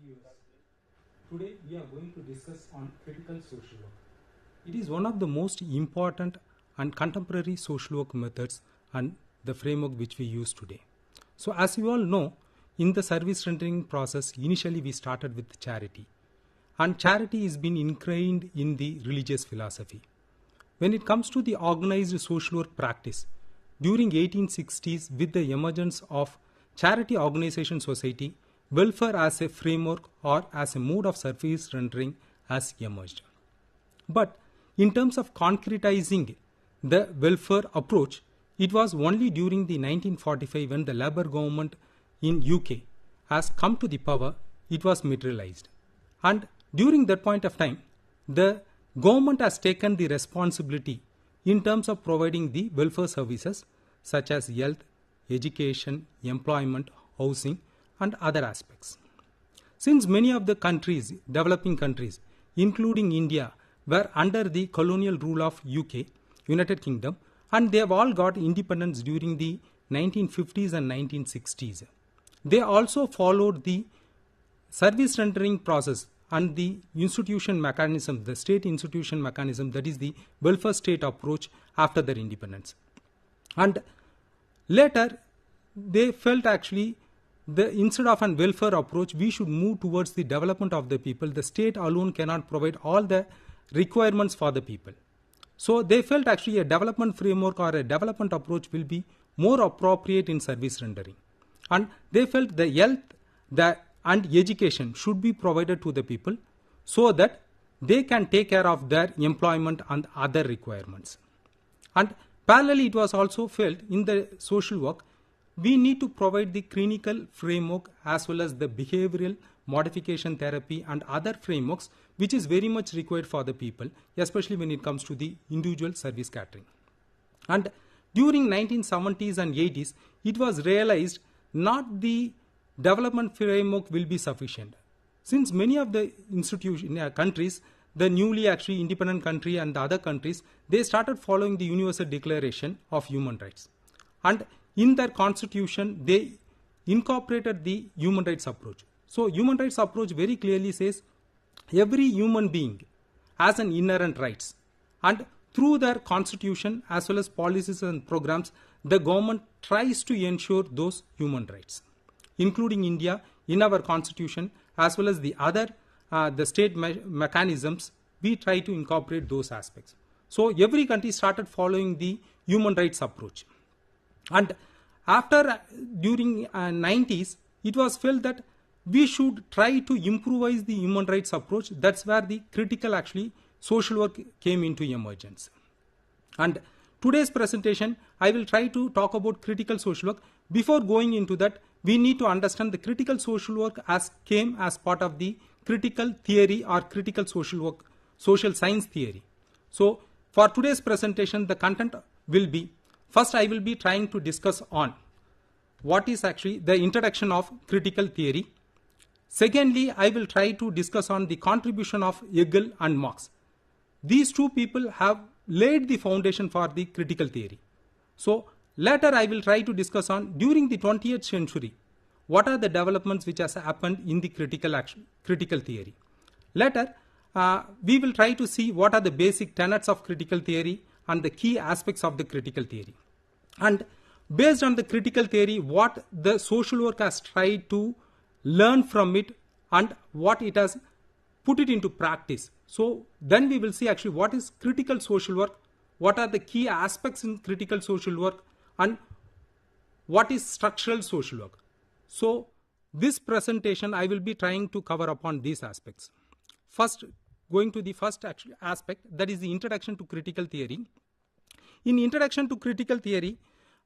viewers. Today we are going to discuss on critical social work. It is one of the most important and contemporary social work methods and the framework which we use today. So as you all know, in the service rendering process, initially we started with charity. And charity has been ingrained in the religious philosophy. When it comes to the organized social work practice, during 1860s, with the emergence of charity organization society, welfare as a framework or as a mode of service rendering has emerged. But in terms of concretizing the welfare approach, it was only during the 1945 when the Labour government in UK has come to the power, it was materialized. And during that point of time, the government has taken the responsibility in terms of providing the welfare services such as health, education, employment, housing, and other aspects. Since many of the countries, developing countries, including India, were under the colonial rule of UK, United Kingdom, and they have all got independence during the 1950s and 1960s. They also followed the service rendering process and the institution mechanism, the state institution mechanism, that is the welfare state approach after their independence. And later, they felt actually instead of an welfare approach, we should move towards the development of the people. The state alone cannot provide all the requirements for the people. So they felt actually a development framework or a development approach will be more appropriate in service rendering. And they felt the health and education should be provided to the people so that they can take care of their employment and other requirements. And parallelly, it was also felt in the social work, we need to provide the clinical framework as well as the behavioral modification therapy and other frameworks which is very much required for the people, especially when it comes to the individual service catering. And during 1970s and 80s, it was realized not the development framework will be sufficient. Since many of the countries, the newly actually independent country and the other countries, they started following the Universal Declaration of Human Rights. And in their constitution, they incorporated the human rights approach. So human rights approach very clearly says every human being has an inherent rights. And through their constitution as well as policies and programs, the government tries to ensure those human rights, including India in our constitution as well as the other the state mechanisms, we try to incorporate those aspects. So every country started following the human rights approach. And after during 90s, it was felt that we should try to improvise the human rights approach. That's where the critical actually social work came into emergence. And today's presentation, I will try to talk about critical social work. Before going into that, we need to understand the critical social work came as part of the critical theory or critical social work, social science theory. So for today's presentation, the content will be, first I will be trying to discuss on what is actually the introduction of critical theory. Secondly, I will try to discuss on the contribution of Hegel and Marx. These two people have laid the foundation for the critical theory. So later I will try to discuss on during the 20th century, what are the developments which has happened in the critical theory. Later, we will try to see what are the basic tenets of critical theory and the key aspects of the critical theory. And based on the critical theory, what the social work has tried to learn from it and what it has put it into practice. So then we will see actually what is critical social work, what are the key aspects in critical social work, and what is structural social work. So this presentation, I will be trying to cover upon these aspects. First, going to the first aspect, that is the introduction to critical theory. In introduction to critical theory,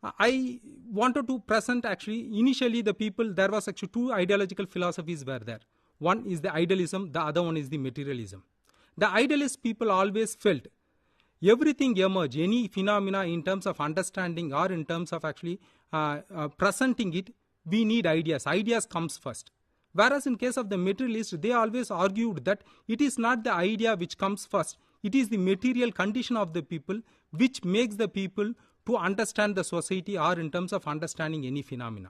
I wanted to present actually initially the people, there was actually two ideological philosophies were there. One is the idealism, the other one is the materialism. The idealist people always felt everything emerge, any phenomena in terms of understanding or in terms of actually presenting it, we need ideas. Ideas comes first. Whereas in case of the materialists, they always argued that it is not the idea which comes first. It is the material condition of the people which makes the people to understand the society or in terms of understanding any phenomena.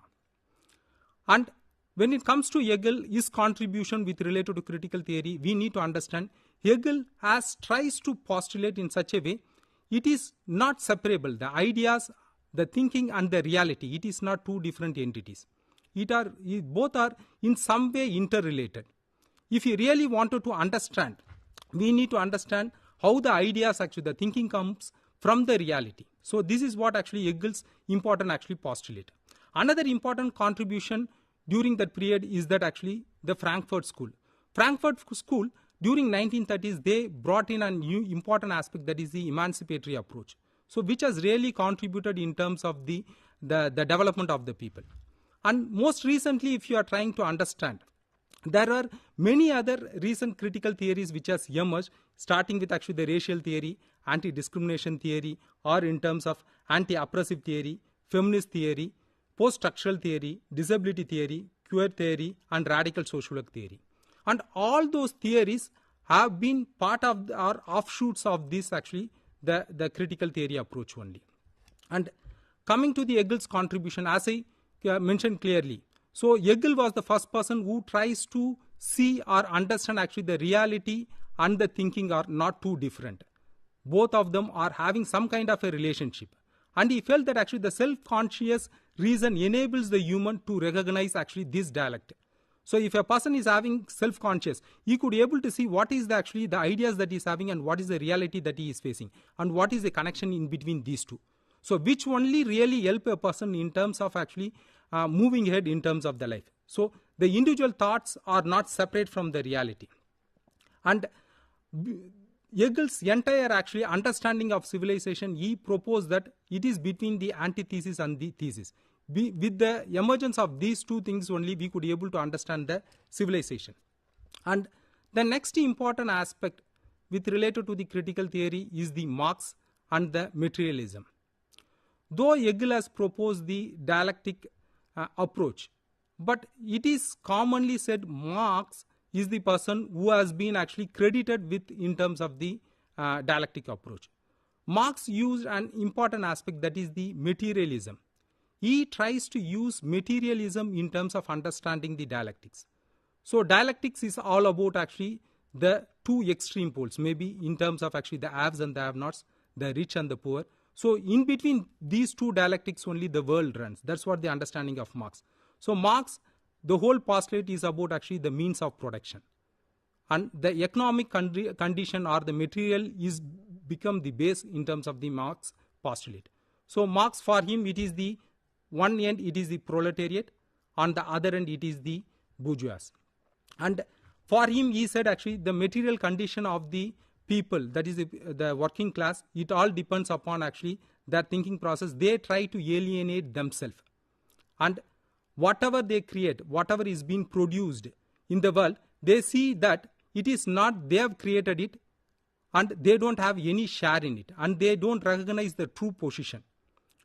And when it comes to Hegel, his contribution with related to critical theory, we need to understand Hegel tries to postulate in such a way, it is not separable. The ideas, the thinking and the reality, it is not two different entities. Both are in some way interrelated. If you really wanted to understand, we need to understand how the ideas, actually the thinking comes from the reality. So this is what actually Hegel's important actually postulate. Another important contribution during that period is that actually the Frankfurt School. Frankfurt School during 1930s, they brought in a new important aspect, that is the emancipatory approach. So which has really contributed in terms of the development of the people. And most recently, if you are trying to understand, there are many other recent critical theories which has emerged, starting with actually the racial theory, anti-discrimination theory, or in terms of anti-oppressive theory, feminist theory, post-structural theory, disability theory, queer theory, and radical social work theory. And all those theories have been part of or offshoots of this actually the critical theory approach only. And coming to the Hegel's contribution, as I mentioned clearly, so Hegel was the first person who tries to see or understand actually the reality and the thinking are not too different. Both of them are having some kind of a relationship. And he felt that actually the self-conscious reason enables the human to recognize actually this dialect. So if a person is having self-conscious, he could be able to see what is actually the ideas that he is having and what is the reality that he is facing and what is the connection in between these two. So which only really help a person in terms of actually moving ahead in terms of the life. So the individual thoughts are not separate from the reality. And Hegel's entire actually understanding of civilization, he proposed that it is between the antithesis and the thesis. With the emergence of these two things only, we could be able to understand the civilization. And the next important aspect with related to the critical theory is the Marx and the materialism. Though Hegel has proposed the dialectic approach, but it is commonly said Marx is the person who has been actually credited with in terms of the dialectic approach. Marx used an important aspect, that is the materialism. He tries to use materialism in terms of understanding the dialectics. So dialectics is all about actually the two extreme poles, maybe in terms of actually the haves and the have-nots, the rich and the poor. So in between these two dialectics only the world runs. That's what the understanding of Marx. So Marx, the whole postulate is about actually the means of production. And the economic condition or the material is become the base in terms of the Marx postulate. So Marx, for him, it is the one end, it is the proletariat, on the other end it is the bourgeois. And for him, he said actually the material condition of the people, that is the working class, it all depends upon actually their thinking process. They try to alienate themselves, and whatever they create, whatever is being produced in the world, they see that it is not they have created it, and they don't have any share in it, and they don't recognize the true position.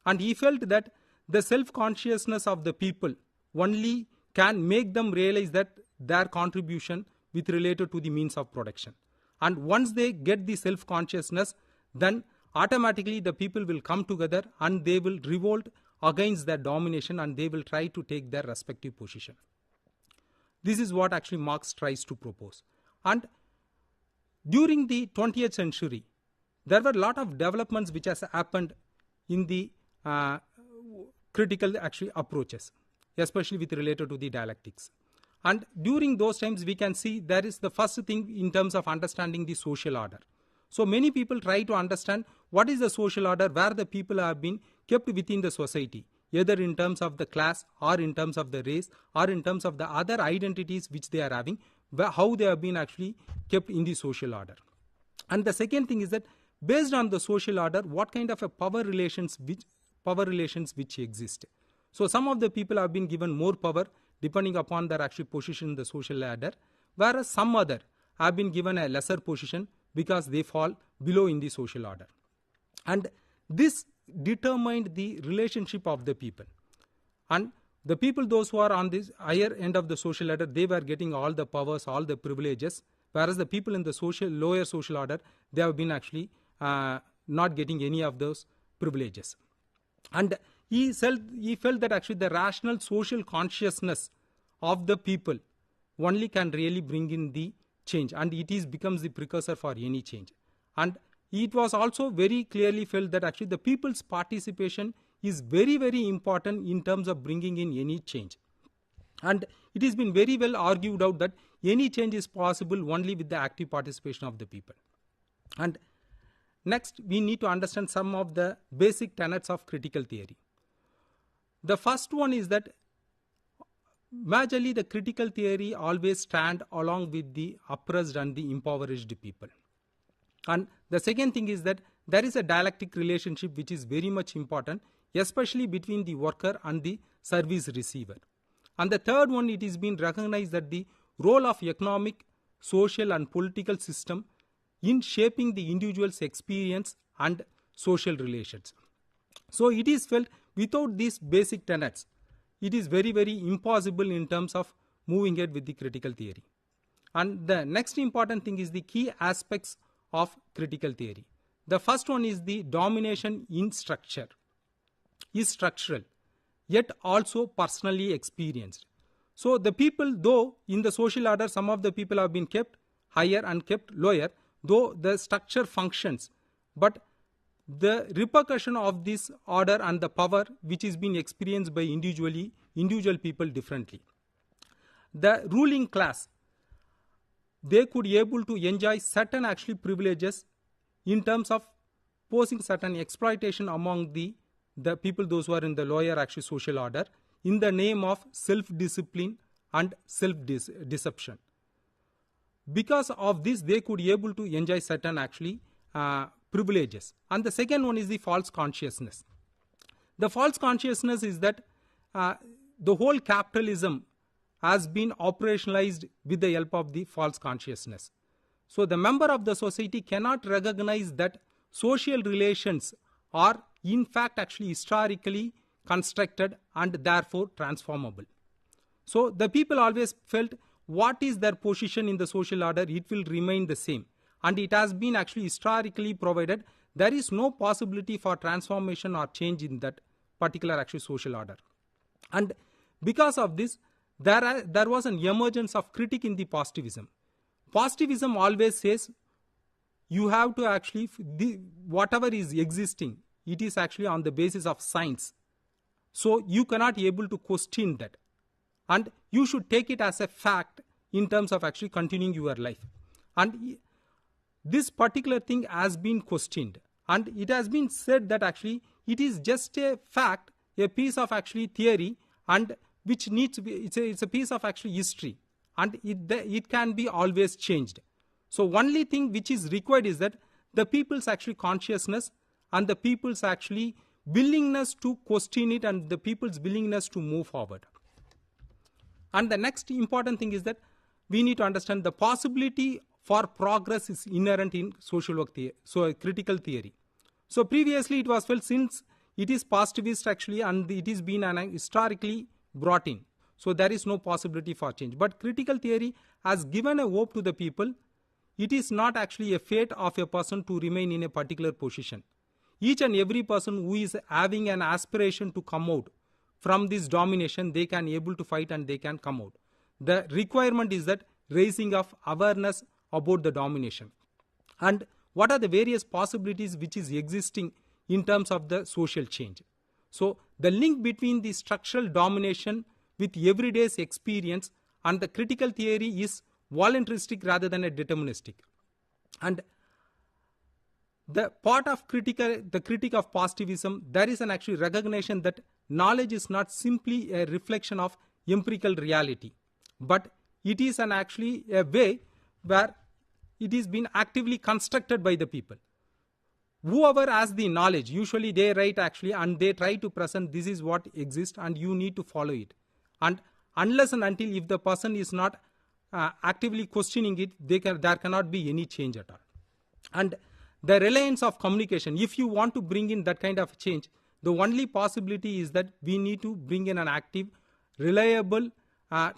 And he felt that the self-consciousness of the people only can make them realize that their contribution with related to the means of production. And once they get the self-consciousness, then automatically the people will come together and they will revolt against their domination and they will try to take their respective position. This is what actually Marx tries to propose. And during the 20th century, there were a lot of developments which has happened in the critical actually approaches, especially with related to the dialectics. And during those times, we can see there is the first thing in terms of understanding the social order. So many people try to understand what is the social order, where the people have been kept within the society, either in terms of the class or in terms of the race or in terms of the other identities which they are having, how they have been actually kept in the social order. And the second thing is that based on the social order, what kind of a power relations which exist. So some of the people have been given more power depending upon their actual position in the social ladder, whereas some other have been given a lesser position because they fall below in the social order. And this determined the relationship of the people. And the people, those who are on this higher end of the social ladder, they were getting all the powers, all the privileges, whereas the people in the lower social order, they have been actually not getting any of those privileges. And he felt that actually the rational social consciousness of the people only can really bring in the change, and it becomes the precursor for any change. And it was also very clearly felt that actually the people's participation is very, very important in terms of bringing in any change. And it has been very well argued out that any change is possible only with the active participation of the people. And next, we need to understand some of the basic tenets of critical theory. The first one is that majorly the critical theory always stand along with the oppressed and the impoverished people. And the second thing is that there is a dialectic relationship which is very much important, especially between the worker and the service receiver. And the third one, it is been recognized that the role of economic, social and political system in shaping the individual's experience and social relations. So it is felt without these basic tenets, it is very, very impossible in terms of moving ahead with the critical theory. And the next important thing is the key aspects of critical theory. The first one is the domination in structure is structural, yet also personally experienced. So the people, though in the social order, some of the people have been kept higher and kept lower, though the structure functions, but the repercussion of this order and the power which is being experienced by individual people differently. The ruling class, they could be able to enjoy certain actually privileges in terms of posing certain exploitation among the people, those who are in the lower actually social order, in the name of self-discipline and self-deception. Because of this, they could be able to enjoy certain actually privileges. And the second one is the false consciousness. The false consciousness is that the whole capitalism has been operationalized with the help of the false consciousness. So the member of the society cannot recognize that social relations are in fact actually historically constructed and therefore transformable. So the people always felt what is their position in the social order, it will remain the same. And it has been actually historically provided there is no possibility for transformation or change in that particular actually social order. And because of this, there was an emergence of critique in the positivism. Positivism always says you have to actually, whatever is existing, it is actually on the basis of science. So you cannot be able to question that. And you should take it as a fact in terms of actually continuing your life. And this particular thing has been questioned. And it has been said that actually it is just a fact, a piece of actually theory, and which needs to be, it's a piece of actually history. And it can be always changed. So only thing which is required is that the people's actually consciousness and the people's actually willingness to question it and the people's willingness to move forward. And the next important thing is that we need to understand the possibility for progress is inherent in social work theory, so critical theory. So previously it was felt since it is positivist actually and it is been historically brought in. So there is no possibility for change. But critical theory has given a hope to the people. It is not actually a fate of a person to remain in a particular position. Each and every person who is having an aspiration to come out from this domination, they can able to fight and they can come out. The requirement is that raising of awareness about the domination. And what are the various possibilities which is existing in terms of the social change. So the link between the structural domination with everyday's experience and the critical theory is voluntaristic rather than a deterministic. And the part of the critique of positivism, there is an actual recognition that knowledge is not simply a reflection of empirical reality, but it is an actually a way where it is being actively constructed by the people. Whoever has the knowledge, usually they write actually and they try to present this is what exists and you need to follow it. And unless and until if the person is not actively questioning it, there cannot be any change at all. And the reliance of communication, if you want to bring in that kind of change, the only possibility is that we need to bring in an active, reliable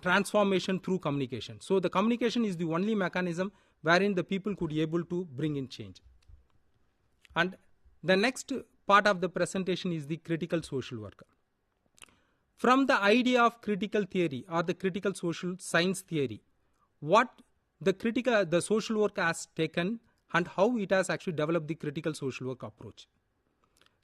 transformation through communication. So the communication is the only mechanism wherein the people could be able to bring in change. And the next part of the presentation is the critical social worker. from the idea of critical theory or the critical social science theory, what the social work has taken and how it has actually developed the critical social work approach.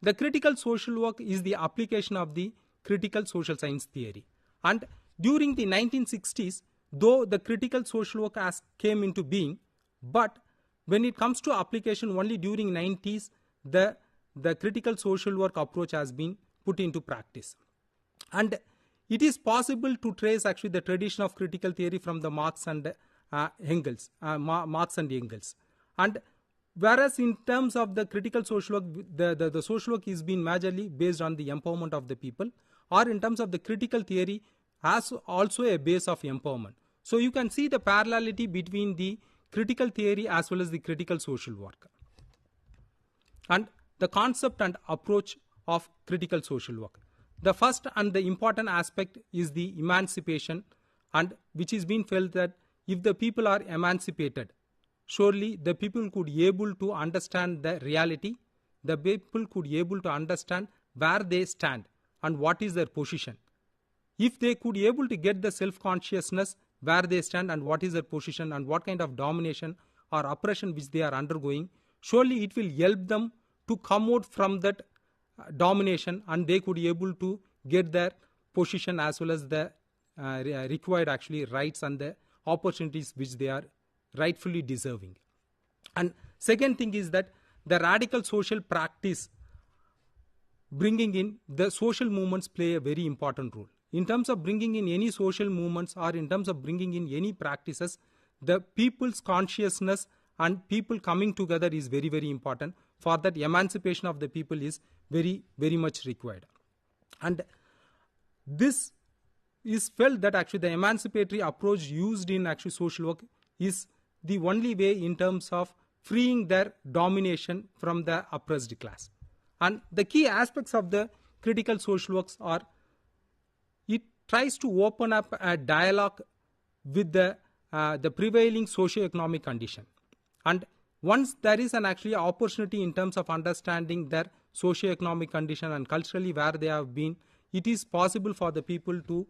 The critical social work is the application of the critical social science theory. And during the 1960s, though the critical social work has came into being, but when it comes to application only during 90s, the critical social work approach has been put into practice. And it is possible to trace actually the tradition of critical theory from the Marx and Engels. And whereas in terms of the critical social work, the social work is being majorly based on the empowerment of the people, or in terms of the critical theory has also a base of empowerment. So you can see the parallelity between the critical theory as well as the critical social work. And the concept and approach of critical social work. The first and the important aspect is the emancipation, and which is being felt that if the people are emancipated, surely the people could be able to understand the reality, the people could be able to understand where they stand and what is their position. If they could be able to get the self-consciousness where they stand and what is their position and what kind of domination or oppression which they are undergoing, surely it will help them to come out from that domination, and they could be able to get their position as well as the required actually rights and the opportunities which they are rightfully deserving. And second thing is that the radical social practice bringing in the social movements play a very important role. In terms of bringing in any social movements or in terms of bringing in any practices, the people's consciousness and people coming together is very, very important. For that, emancipation of the people is very, very much required. And this is felt that actually the emancipatory approach used in actually social work is the only way in terms of freeing their domination from the oppressed class. And the key aspects of the critical social works are, it tries to open up a dialogue with the prevailing socio-economic condition. And once there is an actually opportunity in terms of understanding their socio-economic condition and culturally where they have been, it is possible for the people to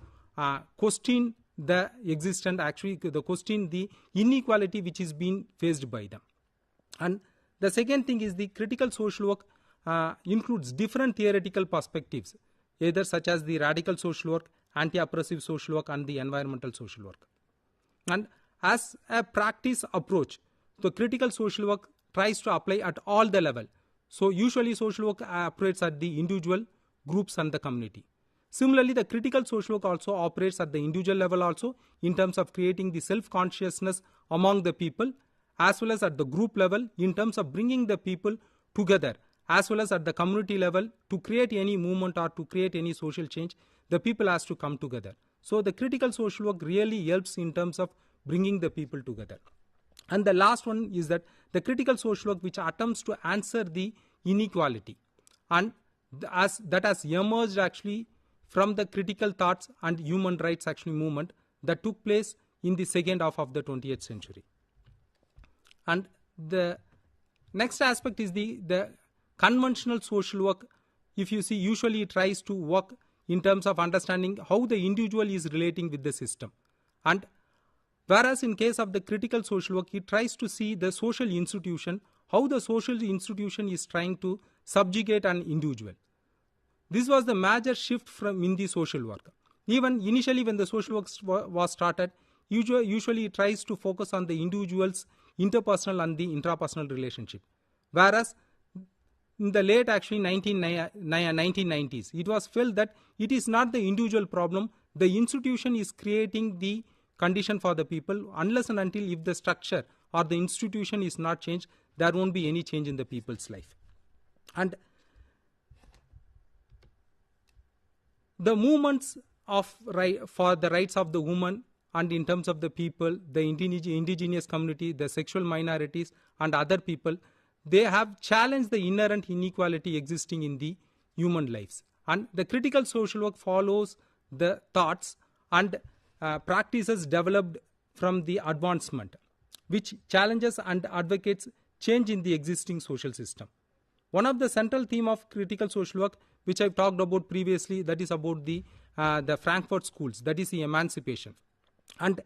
question the existent, actually question the inequality which is being faced by them. And the second thing is the critical social work includes different theoretical perspectives, either such as the radical social work, anti-oppressive social work, and the environmental social work. And as a practice approach, the critical social work tries to apply at all the level. So usually social work operates at the individual, groups, and the community. Similarly, the critical social work also operates at the individual level also in terms of creating the self-consciousness among the people, as well as at the group level in terms of bringing the people together, as well as at the community level. To create any movement or to create any social change, the people has to come together. So the critical social work really helps in terms of bringing the people together. And the last one is that the critical social work which attempts to answer the inequality, and as that has emerged actually from the critical thoughts and human rights actually movement that took place in the second half of the 20th century. And the next aspect is the conventional social work. If you see, usually it tries to work in terms of understanding how the individual is relating with the system. And whereas in case of the critical social work, it tries to see the social institution, how the social institution is trying to subjugate an individual. This was the major shift from in the social work. Even initially when the social work was started, usually it tries to focus on the individual's interpersonal and the intrapersonal relationship. Whereas in the late actually 1990s, it was felt that it is not the individual problem, the institution is creating the condition for the people. Unless and until if the structure or the institution is not changed, there won't be any change in the people's life. And the movements for the rights of the woman and in terms of the people, the indigenous community, the sexual minorities and other people, they have challenged the inherent inequality existing in the human lives. And the critical social work follows the thoughts and practices developed from the advancement, which challenges and advocates change in the existing social system. One of the central theme of critical social work, which I've talked about previously, that is about the the Frankfurt schools, that is the emancipation. And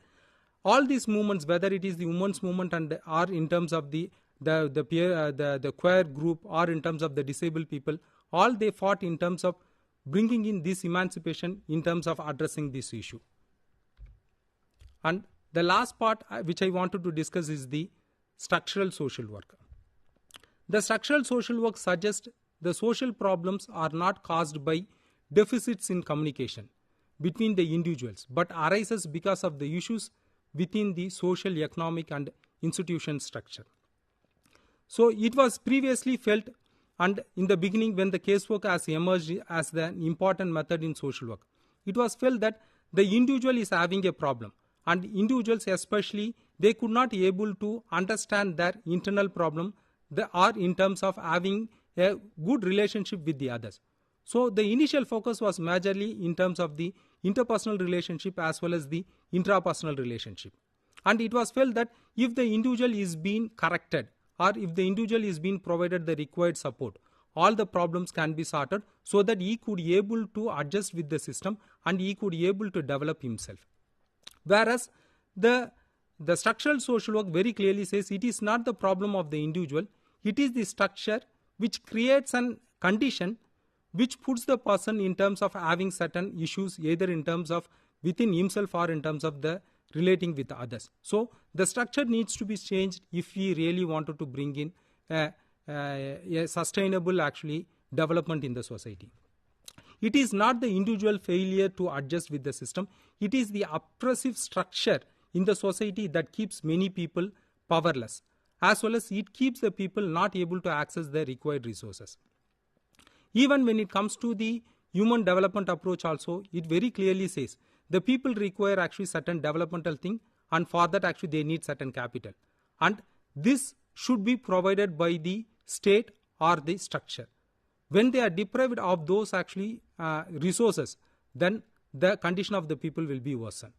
all these movements, whether it is the women's movement and or in terms of the queer group or in terms of the disabled people, all they fought in terms of bringing in this emancipation in terms of addressing this issue. And the last part which I wanted to discuss is the structural social work. The structural social work suggests the social problems are not caused by deficits in communication between the individuals, but arises because of the issues within the social, economic and institution structure. So it was previously felt, and in the beginning when the casework has emerged as the important method in social work, it was felt that the individual is having a problem, and individuals especially, they could not be able to understand their internal problem or in terms of having a good relationship with the others. So the initial focus was majorly in terms of the interpersonal relationship as well as the intrapersonal relationship. And it was felt that if the individual is being corrected or if the individual is being provided the required support, all the problems can be sorted so that he could be able to adjust with the system and he could be able to develop himself. Whereas the structural social work very clearly says it is not the problem of the individual, it is the structure which creates an condition which puts the person in terms of having certain issues, either in terms of within himself or in terms of the relating with others. So the structure needs to be changed if we really wanted to bring in a sustainable actually development in the society. It is not the individual failure to adjust with the system, it is the oppressive structure in the society that keeps many people powerless, as well as it keeps the people not able to access the required resources. Even when it comes to the human development approach also, it very clearly says the people require actually certain developmental thing, and for that actually they need certain capital. And this should be provided by the state or the structure. When they are deprived of those actually resources, then the condition of the people will be worsened.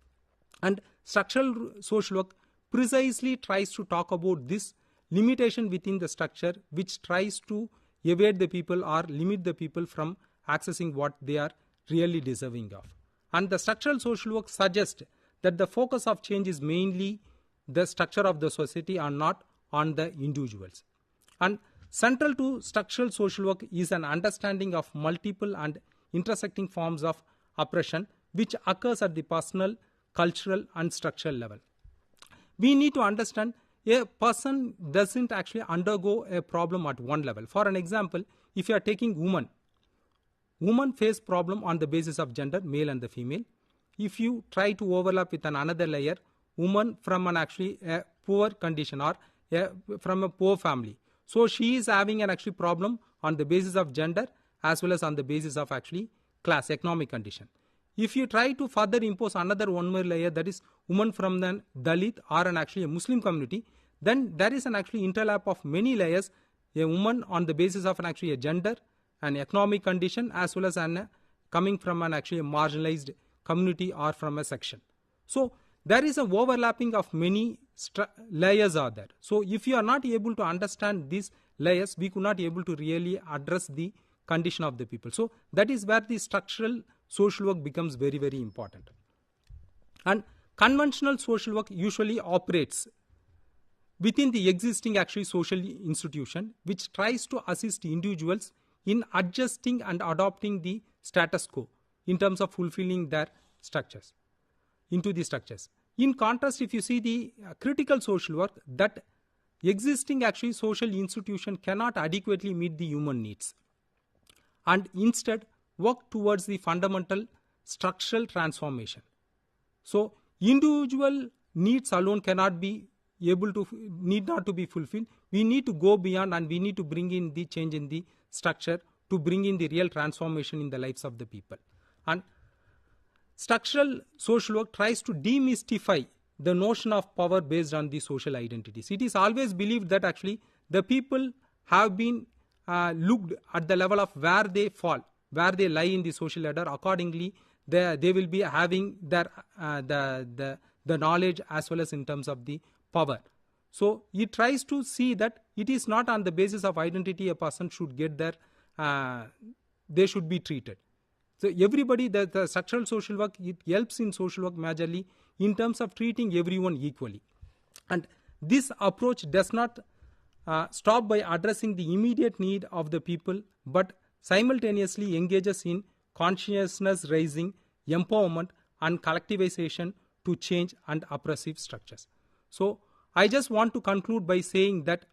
And structural social work precisely tries to talk about this limitation within the structure, which tries to evade the people or limit the people from accessing what they are really deserving of. And the structural social work suggests that the focus of change is mainly the structure of the society and not on the individuals. And central to structural social work is an understanding of multiple and intersecting forms of oppression which occurs at the personal, cultural and structural level. We need to understand a person doesn't actually undergo a problem at one level. For an example, if you are taking women face problem on the basis of gender, male and the female. If you try to overlap with another layer, woman from an actually a poor condition or from a poor family. So she is having an actually problem on the basis of gender as well as on the basis of actually class, economic condition. If you try to further impose another one more layer, that is woman from the Dalit or an actually a Muslim community, then there is an actually interlap of many layers, a woman on the basis of an actually a gender, an economic condition as well as an coming from an actually a marginalized community or from a section. So there is a overlapping of many layers are there. So if you are not able to understand these layers, we could not be able to really address the condition of the people. So that is where the structural social work becomes very, very important. And conventional social work usually operates within the existing actually social institution, which tries to assist individuals in adjusting and adopting the status quo in terms of fulfilling their structures into the structures. In contrast, if you see the critical social work, that existing actually social institution cannot adequately meet the human needs and instead work towards the fundamental structural transformation. So individual needs alone cannot be able to, need not to be fulfilled. We need to go beyond and we need to bring in the change in the structure to bring in the real transformation in the lives of the people. And structural social work tries to demystify the notion of power based on the social identities. It is always believed that actually the people have been looked at the level of where they fall, where they lie in the social ladder. Accordingly, they will be having their the knowledge as well as in terms of the power. So it tries to see that it is not on the basis of identity a person should get their they should be treated. So everybody, the structural social work, it helps in social work majorly in terms of treating everyone equally. And this approach does not stop by addressing the immediate need of the people, but simultaneously engages in consciousness raising, empowerment, and collectivization to change and oppressive structures. So I just want to conclude by saying that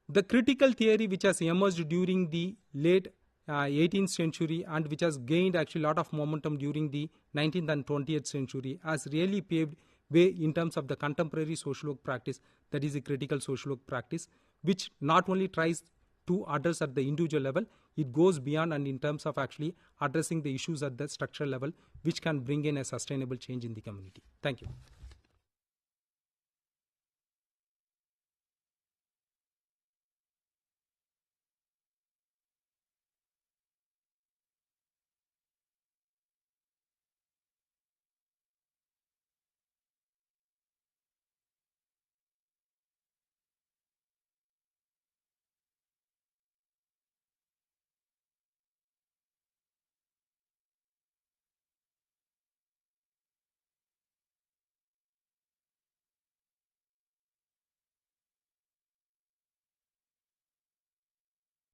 the critical theory which has emerged during the late 18th century and which has gained actually a lot of momentum during the 19th and 20th century has really paved way in terms of the contemporary social work practice, that is the critical social work practice, which not only tries to address at the individual level, it goes beyond and in terms of actually addressing the issues at the structural level, which can bring in a sustainable change in the community. Thank you.